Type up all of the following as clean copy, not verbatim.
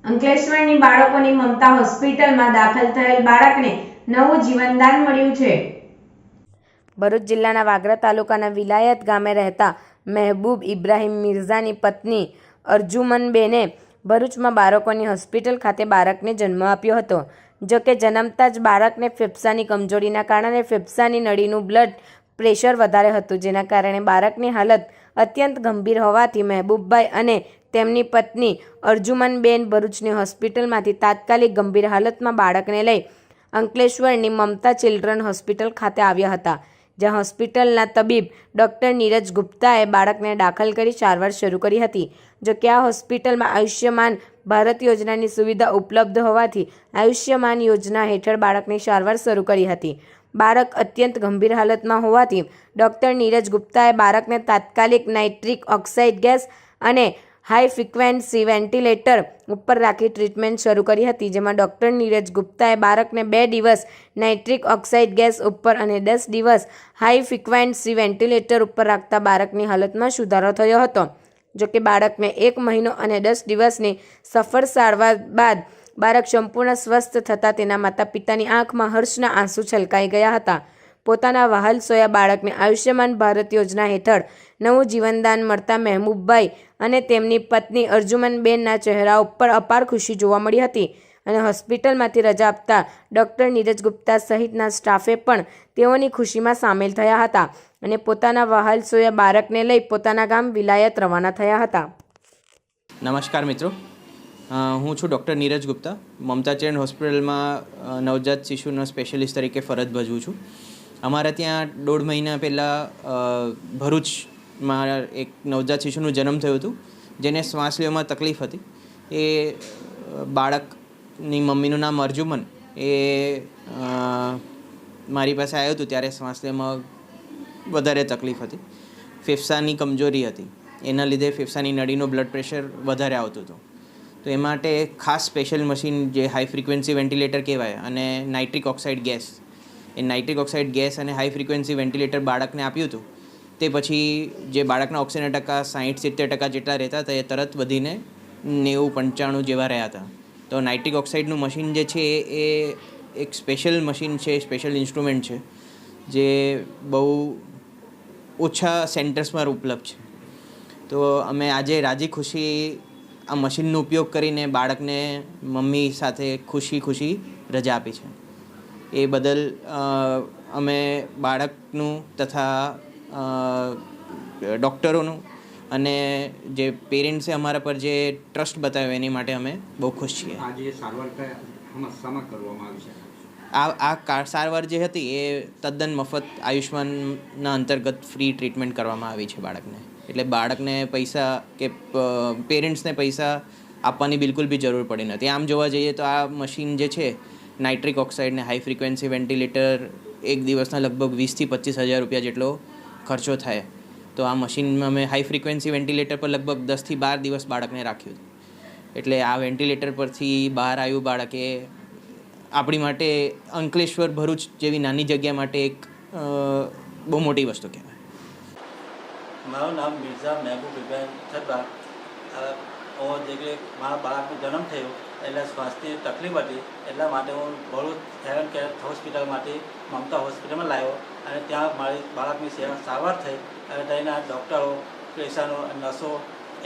અંકલેશ્વરની બાળકોની મમતા હોસ્પિટલમાં દાખલ થયેલ બાળકને નવું જીવનદાન મળ્યું છે। ભરૂચ જિલ્લાના વાગરા તાલુકાના વિલાયત ગામે રહેતા મહેબૂબ ઇબ્રાહીમ મિર્ઝાની પત્ની અર્જુમનબેને ભરૂચમાં બાળકોની હોસ્પિટલ ખાતે બાળકને જન્મ આપ્યો હતો। જો કે જન્મતા જ બાળકને ફેફસાની કમજોરીના કારણે ફેફસાની નળીનું બ્લડ પ્રેશર વધારે હતું, જેના કારણે બાળકની હાલત અત્યંત ગંભીર હોવાથી મહેબૂબભાઈ અને તેમની પત્ની અર્જુમનબેન ભરૂચની હોસ્પિટલમાંથી તાત્કાલિક ગંભીર હાલતમાં બાળકને લઈ અંકલેશ્વરની મમતા ચિલ્ડ્રન હોસ્પિટલ ખાતે આવ્યા હતા, જ્યાં હોસ્પિટલના તબીબ ડૉક્ટર નીરજ ગુપ્તાએ બાળકને દાખલ કરી સારવાર શરૂ કરી હતી। જો કે આ હોસ્પિટલમાં આયુષ્યમાન ભારત યોજનાની સુવિધા ઉપલબ્ધ હોવાથી આયુષ્યમાન યોજના હેઠળ બાળકની સારવાર શરૂ કરી હતી। બાળક અત્યંત ગંભીર હાલતમાં હોવાથી ડૉક્ટર નીરજ ગુપ્તાએ બાળકને તાત્કાલિક નાઇટ્રિક ઓક્સાઇડ ગેસ અને હાઈ ફ્રીક્વન્સી વેન્ટિલેટર ઉપર રાખી ટ્રીટમેન્ટ શરૂ કરી હતી, જેમાં ડૉક્ટર નીરજ ગુપ્તાએ બાળકને 2 દિવસ નાઇટ્રિક ઓક્સાઇડ ગેસ ઉપર અને 10 દિવસ હાઈ ફ્રીક્વન્સી વેન્ટિલેટર ઉપર રાખતા બાળકની હાલતમાં સુધારો થયો હતો। જો કે બાળકને 1 મહિનો અને 10 દિવસની સફળ સારવાર બાદ બાળક સંપૂર્ણ સ્વસ્થ થતાં તેના માતા પિતાની આંખમાં હર્ષના આંસુ છલકાઈ ગયા હતા। પોતાના વહાલ સોયા બાળકને આયુષ્યમાન ભારત યોજના હેઠળ નવું જીવનદાન મળતા મહેબૂબભાઈ અને તેમની પત્ની અર્જુમનબેનના ચહેરા ઉપર અપાર ખુશી જોવા મળી હતી અને હોસ્પિટલમાંથી રજા આપતા ડૉક્ટર નીરજ ગુપ્તા સહિતના સ્ટાફે પણ તેઓની ખુશીમાં સામેલ થયા હતા અને પોતાના વહાલ સોયા બાળકને લઈ પોતાના ગામ વિલાયત રવાના થયા હતા। નમસ્કાર મિત્રો, હું છું ડૉક્ટર નીરજ ગુપ્તા, મમતા ચિલ્ડ્રન હોસ્પિટલમાં નવજાત શિશુનો સ્પેશિયલિસ્ટ તરીકે ફરજ ભજવું છું। અમારા ત્યાં 1.5 મહિના પહેલાં ભરૂચમાં એક નવજાત શિશુનું જન્મ થયું હતું, જેને શ્વાસ લેવામાં તકલીફ હતી। એ બાળકની મમ્મીનું નામ અર્જુમન, એ મારી પાસે આવ્યું હતું ત્યારે શ્વાસ લેવામાં વધારે તકલીફ હતી, ફેફસાની કમજોરી હતી, એના લીધે ફેફસાની નળીનું બ્લડ પ્રેશર વધારે આવતું હતું। તો એ માટે ખાસ સ્પેશિયલ મશીન જે હાઈ ફ્રીક્વન્સી વેન્ટિલેટર કહેવાય અને નાઇટ્રિક ઓક્સાઇડ ગેસ, એ નાઇટ્રિક ઓક્સાઇડ ગેસ અને હાઈ ફ્રીક્વન્સી વેન્ટિલેટર બાળકને આપ્યું હતું। તે પછી જે બાળકના ઓક્સિજનના ટકા 60-70% જેટલા રહેતા હતા એ તરત વધીને 90-95 જેવા રહ્યા હતા। તો નાઇટ્રિક ઓક્સાઇડનું મશીન જે છે એ એક સ્પેશિયલ મશીન છે, સ્પેશિયલ ઇન્સ્ટ્રુમેન્ટ છે, જે બહુ ઓછા સેન્ટર્સમાં ઉપલબ્ધ છે। તો અમે આજે રાજી ખુશી આ મશીનનો ઉપયોગ કરીને બાળકને મમ્મી સાથે ખુશી રજા આપી છે। એ બદલ અમે બાળકનું તથા ડૉક્ટરોનું અને જે પેરેન્ટ્સે અમારા પર જે ટ્રસ્ટ બતાવ્યો એની માટે અમે બહુ ખુશ છીએ। આજે સારવાર શામાં કરવામાં આવી છે? આ સારવાર જે હતી એ તદ્દન મફત આયુષ્માનના અંતર્ગત ફ્રી ટ્રીટમેન્ટ કરવામાં આવી છે બાળકને। એટલે બાળકને પૈસા કે પેરેન્ટ્સને પૈસા આપવાની બિલકુલ બી જરૂર પડી નથી। આમ જોવા જઈએ તો આ મશીન જે છે નાઇટ્રિક ઓક્સાઇડ ને હાઈ ફ્રીક્વન્સી વેન્ટિલેટર એક દિવસના લગભગ 20,000 થી 25,000 રૂપિયા જેટલો ખર્ચો થાય। તો આ મશીનમાં અમે હાઈ ફ્રીક્વન્સી વેન્ટિલેટર પર લગભગ 10 થી 12 દિવસ બાળકને રાખ્યું હતું। એટલે આ વેન્ટિલેટર પરથી બહાર આવ્યું બાળક એ આપણી માટે અંકલેશ્વર ભરૂચ જેવી નાની જગ્યા માટે એક બહુ મોટી વસ્તુ કહેવાય। મારું નામ મિર્ઝા મહેબૂબ ઇબ્રાહીમ છતાં જે મારા બાળકનો જન્મ થયો એટલે શ્વાસની તકલીફ હતી, એટલા માટે હું ભરૂચ હેલ્થ કેર હોસ્પિટલમાંથી મમતા હોસ્પિટલમાં લાવ્યો અને ત્યાં મારી બાળકની સારવાર થઈ અને તેના ડૉક્ટરો, પેશન્ટો, નર્સો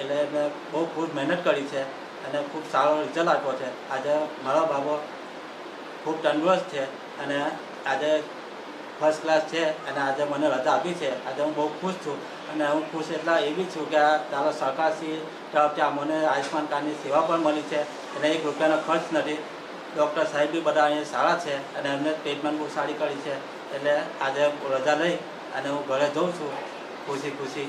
એટલે મેં બહુ ખૂબ મહેનત કરી છે અને ખૂબ સારો રિઝલ્ટ આપ્યો છે। આજે મારો બાબો ખૂબ તંદુરસ્ત છે અને આજે ફર્સ્ટ ક્લાસ છે અને આજે મને રજા આપી છે। આજે હું બહુ ખુશ છું અને હું ખુશ એટલા એવી છું કે આ તારો સરકારશ્રી તરફથી મને આયુષ્માન કાર્ડની સેવા પણ મળી છે અને 1 રૂપિયાનો ખર્ચ નથી। ડૉક્ટર સાહેબ બી બધા અહીંયા સારા છે અને એમને ટ્રીટમેન્ટ બહુ સારી કરી છે। એટલે આજે રજા લઈ અને હું ઘરે જઉં છું ખુશી।